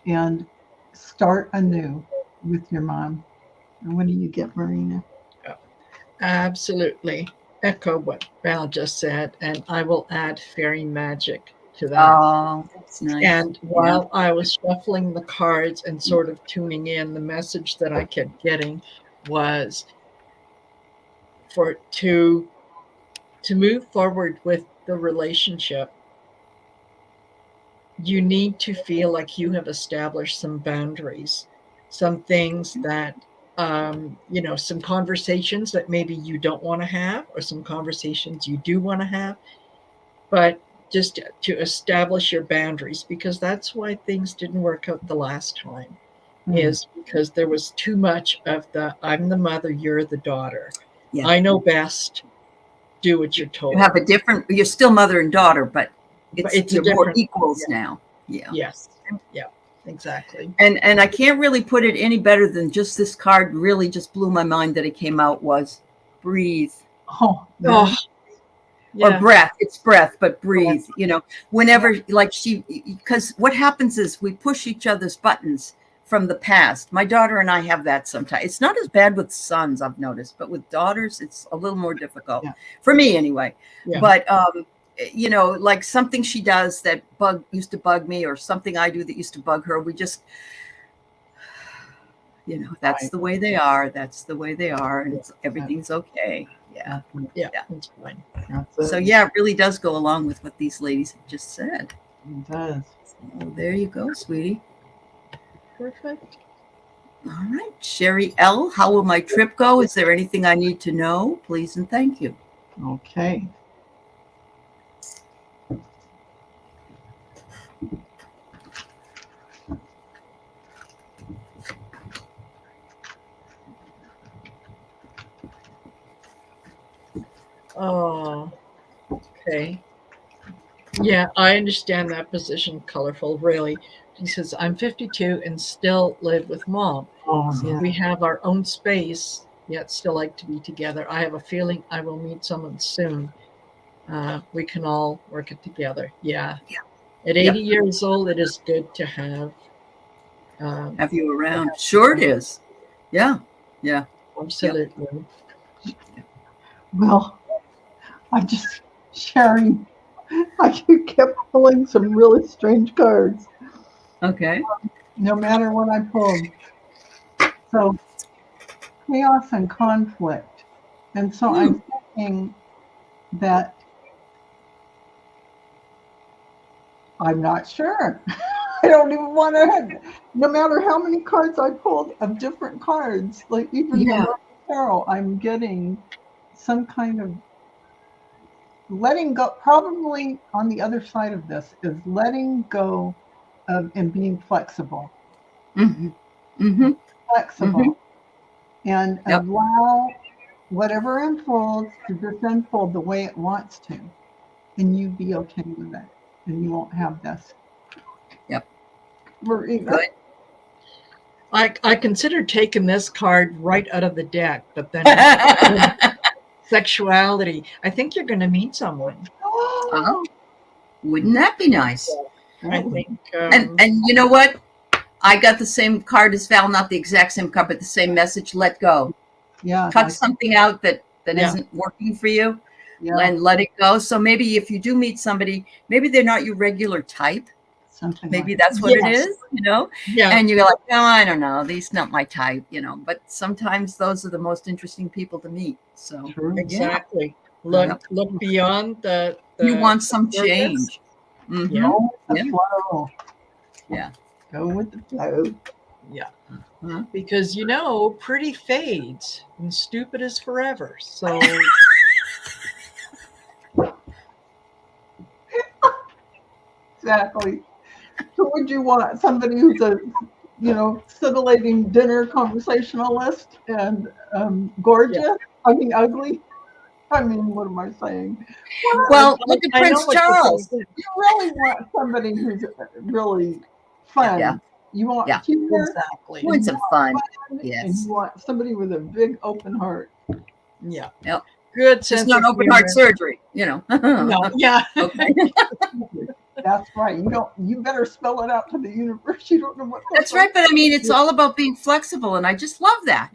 and start anew with your mom. And what do you get, Marina? Absolutely. Echo what Val just said, and I will add fairy magic to that. Oh, that's nice. And while I was shuffling the cards and sort of tuning in, the message that I kept getting was to move forward with the relationship, you need to feel like you have established some boundaries, some things that some conversations that maybe you don't want to have, or some conversations you do want to have. but just to establish your boundaries, because that's why things didn't work out the last time, is because there was too much of the I'm the mother, you're the daughter. Yeah. I know best. Do what you're told. You have a different. You're still mother and daughter, but It's you're a more different equals now. Yeah. Yes. Yeah. Exactly. And I can't really put it any better than just this card. Really, just blew my mind that it came out was breathe. Oh, Oh. Or Yeah. breath. It's breath, but breathe. You know, whenever like because what happens is we push each other's buttons from the past. My daughter and I have that sometimes. It's not as bad with sons, I've noticed, but with daughters, it's a little more difficult for me anyway. Yeah. But you know, like something she does that used to bug me, or something I do that used to bug her. We just, you know, that's the way they are. That's the way they are, and everything's okay. Yeah. Yeah. That's fine. So yeah, it really does go along with what these ladies have just said. It does. So there you go, sweetie. Perfect. All right, Sherry L. How will my trip go? Is there anything I need to know? Please and thank you. Okay. Oh, okay. Yeah, I understand that position, colorful, really. He says, I'm 52 and still live with mom. Oh, So yeah. we have our own space, yet still like to be together. I have a feeling I will meet someone soon. We can all work it together. Yeah. At 80 years old, it is good to have you around. Sure it is. Yeah. Yeah. Absolutely. Well, I'm just sharing. I kept pulling some really strange cards. Okay. No matter what I pulled. So, chaos and conflict. And so I'm thinking that I'm not sure. I don't even want to, no matter how many cards I pulled of different cards, like even the tarot, I'm getting some kind of letting go. Probably on the other side of this is letting go of and being flexible. Flexible. And allow whatever unfolds to just unfold the way it wants to. And you be okay with it. And you won't have this. Good. I considered taking this card right out of the deck, but then sexuality. I think you're going to meet someone. Wouldn't that be nice? I think. And you know what? I got the same card as Val, not the exact same card, but the same message. Let go. Yeah. Cut something out that isn't working for you, and let it go. So maybe if you do meet somebody, maybe they're not your regular type. Something maybe like that's what it is, you know? Yeah. And you're like, no, I don't know. These not my type, you know. But sometimes those are the most interesting people to meet. So exactly. Look beyond the you want some surface. change. Yeah. Go with the flow. Yeah. Go with the flow. Yeah. Because pretty fades and stupid is forever. So Exactly. So would you want somebody who's a scintillating dinner conversationalist and gorgeous? I mean ugly? I mean, what am I saying? Well, look at Prince Charles. You really want somebody who's really fun. Yeah. You want humor. Exactly. You want some fun. Yes. And you want somebody with a big open heart. Yeah. Yep. Good sense. It's not open heart surgery, you know. No. Yeah. Okay. That's right. You better spell it out to the universe. You don't know what. That's right. But I mean, it's all about being flexible. And I just love that.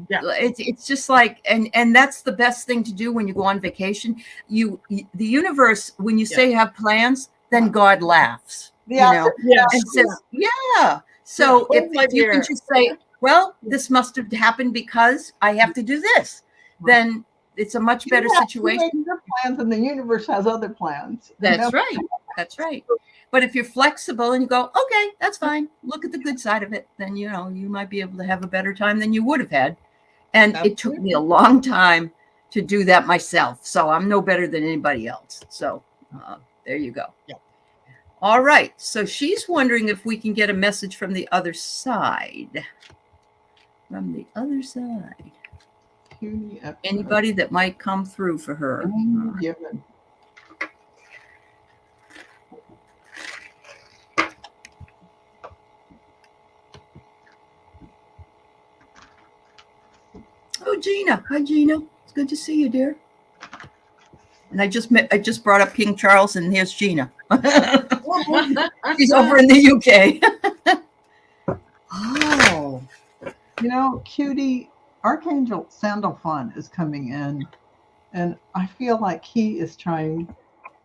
Yeah. It's just like, and that's the best thing to do when you go on vacation. The universe, when you say you have plans, then God laughs. Yeah. And says, yeah. So if you can just say, well, this must have happened because I have to do this, then it's a much better situation. You make your plans and the universe has other plans. That's right. That's right. But if you're flexible and you go, okay, that's fine. Look at the good side of it. Then, you might be able to have a better time than you would have had. And it took me a long time to do that myself. So I'm no better than anybody else. So There you go. Yeah. All right. So she's wondering if we can get a message from the other side. From the other side. Anybody that might come through for her. Given. Oh, Gina. Hi, Gina. It's good to see you, dear. And I just brought up King Charles, and here's Gina. She's over in the UK. Oh. You know, cutie, Archangel Sandalphon is coming in, and I feel like he is trying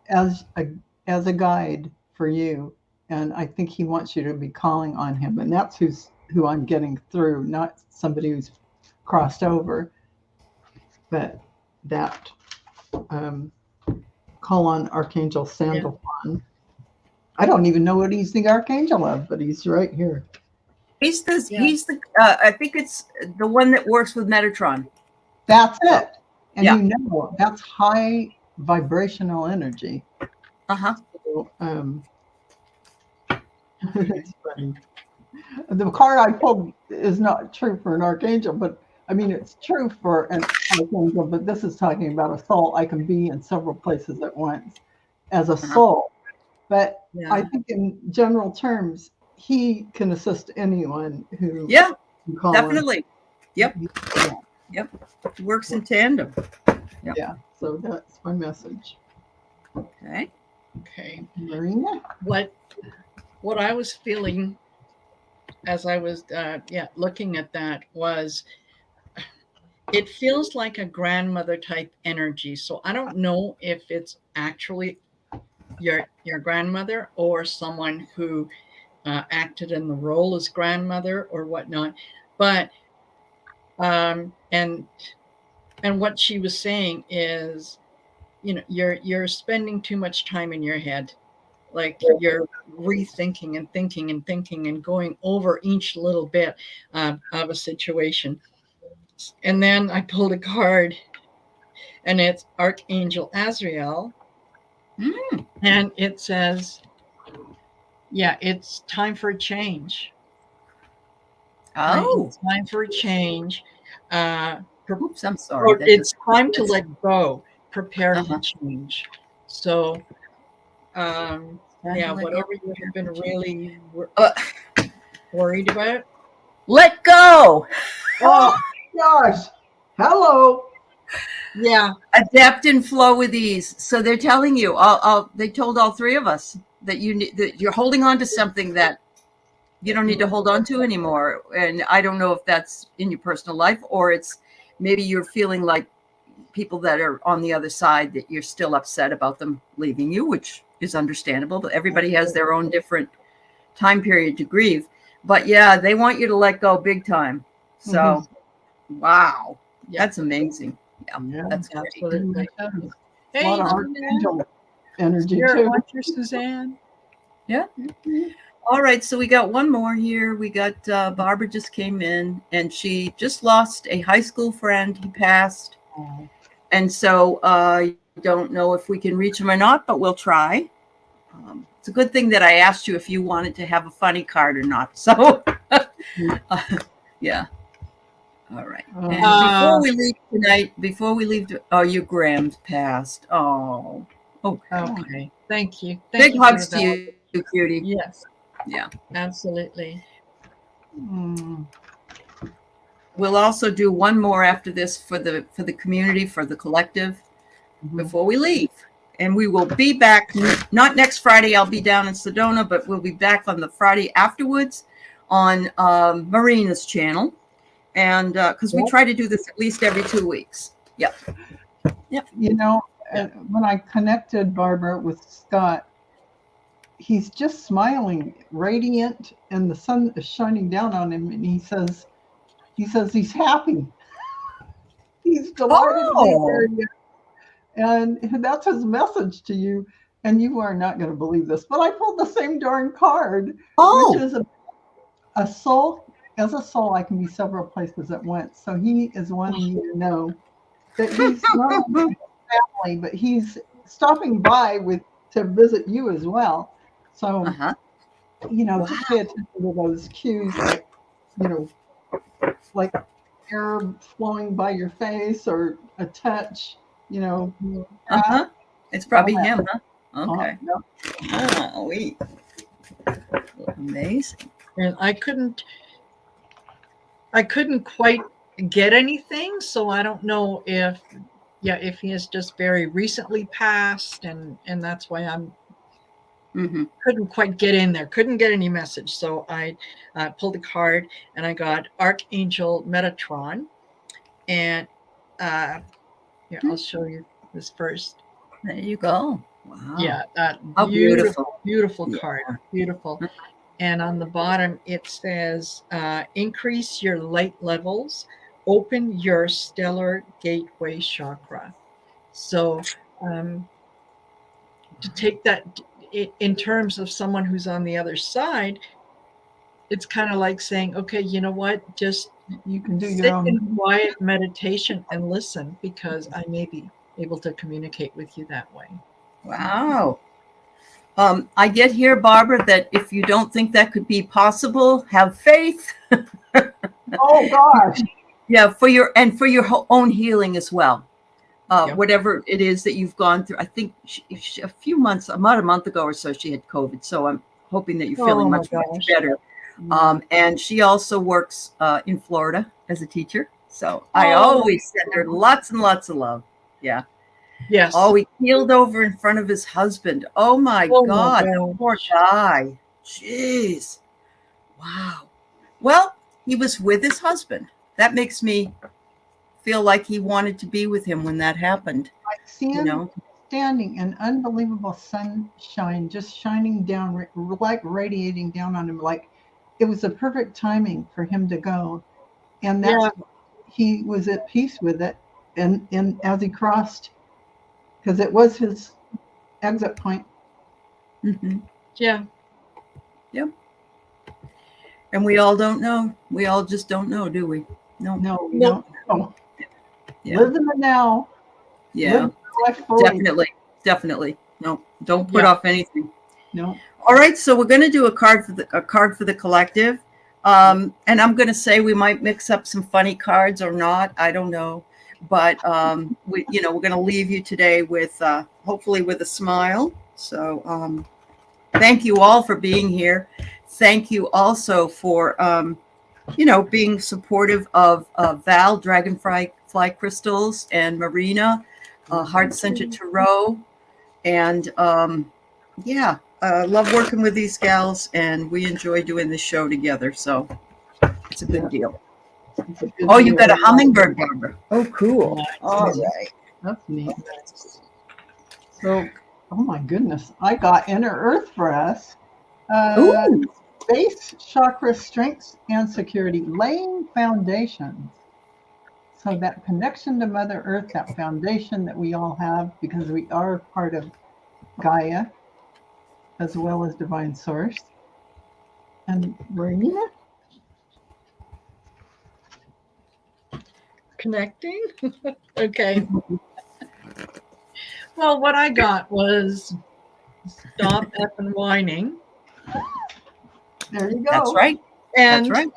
as a guide for you, and I think he wants you to be calling on him, and that's who I'm getting through, not somebody who's crossed over, but that call on Archangel Sandalphon. Yeah. I don't even know what he's the archangel of, but he's right here. He's the I think it's the one that works with Metatron. That's it. And you know, that's high vibrational energy. So, it's funny. The card I pulled is not true for an archangel, but I mean, it's true for an archangel, but this is talking about a soul. I can be in several places at once as a soul. But I think in general terms, he can assist anyone who definitely. Yep. It works in tandem. Yep. Yeah. So that's my message. Okay. Marina? What I was feeling as I was looking at that was it feels like a grandmother type energy. So I don't know if it's actually your grandmother or someone who acted in the role as grandmother or whatnot, but and what she was saying is, you know, you're spending too much time in your head, like you're rethinking and thinking and thinking and going over each little bit of a situation. And then I pulled a card, and it's Archangel Azrael, and it says, it's time for a change. Oh, it's time for a change. Oops, I'm sorry. It's time to let go, prepare for change. So, whatever you have been really worried about, let go. Oh gosh! Hello. Yeah. Adapt and flow with ease. So they're telling you. They told all three of us that you're holding on to something that you don't need to hold on to anymore. And I don't know if that's in your personal life, or it's maybe you're feeling like people that are on the other side, that you're still upset about them leaving you, which is understandable, but everybody has their own different time period to grieve. But yeah, they want you to let go big time. So, wow, that's amazing. Yeah, that's absolutely. Hey, a lot of archangel energy too. Watcher Suzanne. Yeah. All right, so we got one more here. We got Barbara just came in, and she just lost a high school friend. He passed. And so I don't know if we can reach him or not, but we'll try. It's a good thing that I asked you if you wanted to have a funny card or not. So, yeah. All right. And before we leave tonight, your Graham's passed. Oh, okay. Thank you. Big hugs to you, cutie. Yes. Yeah. Absolutely. We'll also do one more after this for the community, for the collective, before we leave. And we will be back, not next Friday, I'll be down in Sedona, but we'll be back on the Friday afterwards on Marina's channel. And because we try to do this at least every 2 weeks. Yep. You know, when I connected Barbara with Scott, he's just smiling, radiant, and the sun is shining down on him, and he says he's happy. He's delighted to be here. And that's his message to you. And you are not going to believe this, but I pulled the same darn card, which is a soul. As a soul, I can be several places at once. So he is wanting you to know that he's not only family, but he's stopping by with to visit you as well. So, Uh-huh. just pay attention to those cues, like, like air flowing by your face or a touch, Uh-huh. It's probably him, huh? Okay. no. Oh, wait. Amazing. And I couldn't quite get anything, so I don't know if he has just very recently passed, and that's why I'm couldn't quite get in there, couldn't get any message. So I pulled a card, and I got Archangel Metatron, and here, I'll show you this first. There you go. Wow. Yeah, that How beautiful. beautiful Yeah. card, beautiful. And on the bottom, it says, increase your light levels, open your stellar gateway chakra. So to take that in terms of someone who's on the other side, it's kind of like saying, okay, you know what? Just you can do sit your own in quiet meditation and listen, because I may be able to communicate with you that way. Wow. I get here, Barbara, that if you don't think that could be possible, have faith. Oh gosh. Yeah, for your own healing as well. Yep. Whatever it is that you've gone through. I think a few months, about a month ago or so, she had COVID. So I'm hoping that you're feeling much better. And she also works in Florida as a teacher. So I always send her lots and lots of love. Yeah. Yes. Oh, he keeled over in front of his husband. Oh my God, that poor guy. Jeez. Wow. Well, he was with his husband. That makes me feel like he wanted to be with him when that happened. I see him standing in unbelievable sunshine, just shining down, like radiating down on him. Like it was the perfect timing for him to go. And that's he was at peace with it. And as he crossed, because it was his exit point. Yeah. Yep. And we all don't know. We all just don't know, do we? No, we don't know. Yeah. Live in the now. Yeah. Definitely. No, don't put off anything. No. All right, so we're going to do a card for the collective. And I'm going to say we might mix up some funny cards or not. I don't know. But we're going to leave you today with hopefully with a smile. So thank you all for being here. Thank you also for being supportive of Val Dragonfly Crystals and Marina Heart-Centered Tarot, and love working with these gals, and we enjoy doing this show together. So it's a good deal. Oh, you got a hummingbird, Barbara. Oh, cool. All right. That's neat. So, oh my goodness, I got Inner Earth for us. Base chakra strengths and security, laying foundations. So that connection to Mother Earth, that foundation that we all have, because we are part of Gaia, as well as Divine Source. And Marina? Connecting? Okay. Well, what I got was stop effing whining. There you go. That's right. And that's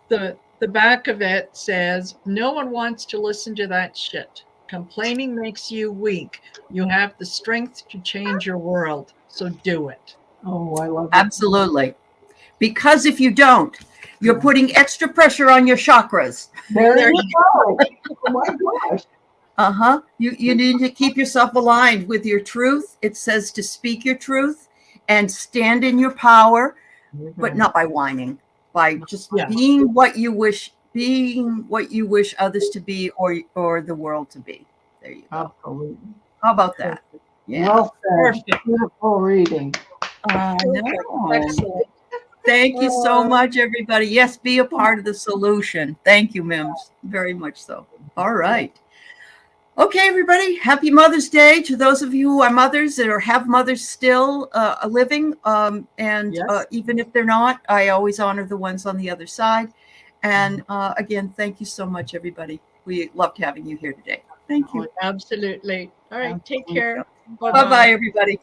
right. The back of it says, no one wants to listen to that shit. Complaining makes you weak. You have the strength to change your world. So do it. Oh, I love it. Absolutely. Because if you don't, you're putting extra pressure on your chakras. There you go. Oh my gosh. You need to keep yourself aligned with your truth. It says to speak your truth and stand in your power, but not by whining, by just being what you wish others to be or the world to be. There you go. Absolutely. How about that? Yeah. Well said. Beautiful reading. I know. Excellent. Thank you so much, everybody. Yes, be a part of the solution. Thank you, Mims. Very much so. All right. Okay, everybody. Happy Mother's Day to those of you who are mothers or have mothers still living. Even if they're not, I always honor the ones on the other side. And again, thank you so much, everybody. We loved having you here today. Thank you. Absolutely. All right. Take care. Bye-bye, everybody.